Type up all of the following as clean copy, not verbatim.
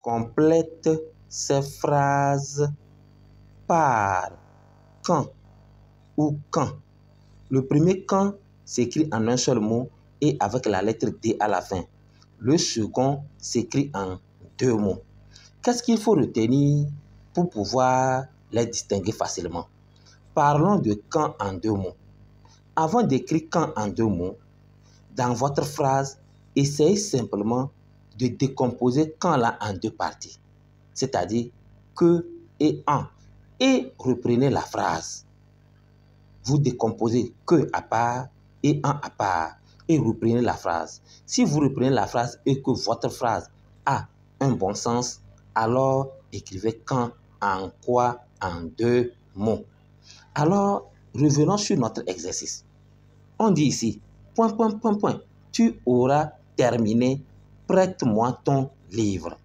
Complète ces phrases par quand ou quand. Le premier quand s'écrit en un seul mot et avec la lettre D à la fin. Le second s'écrit en deux mots. Qu'est-ce qu'il faut retenir pour pouvoir les distinguer facilement? Parlons de quand en deux mots. Avant d'écrire quand en deux mots, dans votre phrase, essayez simplement de décomposer quand là en deux parties, c'est-à-dire que et en, et reprenez la phrase. Vous décomposez que à part et en à part, et reprenez la phrase. Si vous reprenez la phrase et que votre phrase a un bon sens, alors écrivez quand en quoi en deux mots. Alors, revenons sur notre exercice. On dit ici, point, point, point, point, tu auras terminé, prête-moi ton livre.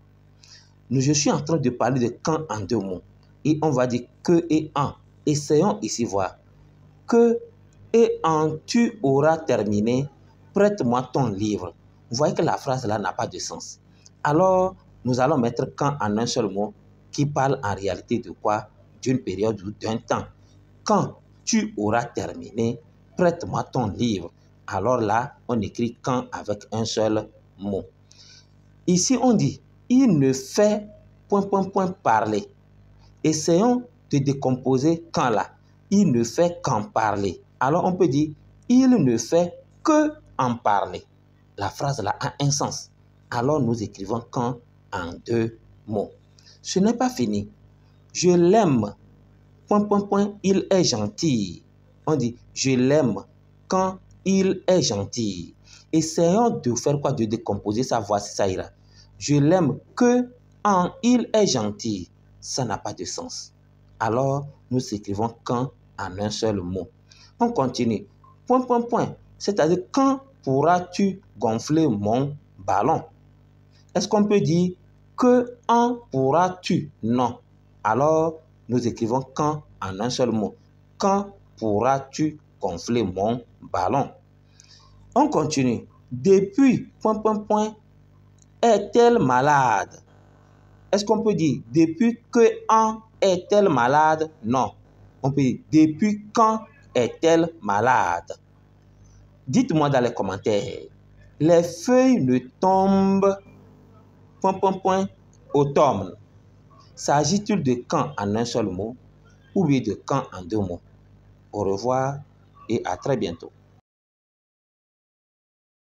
Je suis en train de parler de quand en deux mots. Et on va dire que et en. Essayons ici voir. Que et en tu auras terminé, prête-moi ton livre. Vous voyez que la phrase là n'a pas de sens. Alors, nous allons mettre quand en un seul mot qui parle en réalité de quoi? D'une période ou d'un temps. Quand tu auras terminé, prête-moi ton livre. Alors là, on écrit quand avec un seul mot. Ici, on dit, il ne fait point, point, point parler. Essayons de décomposer quand là. Il ne fait qu'en parler. Alors, on peut dire, il ne fait que en parler. La phrase là a un sens. Alors, nous écrivons quand en deux mots. Ce n'est pas fini. Je l'aime. Point, point, point, il est gentil. On dit, je l'aime quand il est gentil. Essayons de faire quoi? De décomposer ça, voir si ça ira. Je l'aime que en il est gentil. Ça n'a pas de sens. Alors, nous écrivons quand en un seul mot. On continue. Point, point, point. C'est-à-dire, quand pourras-tu gonfler mon ballon? Est-ce qu'on peut dire que en pourras-tu? Non. Alors, nous écrivons quand en un seul mot. Quand pourras-tu gonfler mon ballon? On continue. Depuis, point, point, point, est-elle malade? Est-ce qu'on peut dire depuis que en est-elle malade? Non. On peut dire depuis quand est-elle malade? Dites-moi dans les commentaires. Les feuilles ne tombent point, point, point, automne. S'agit-il de quand en un seul mot ou bien de quand en deux mots? Au revoir et à très bientôt.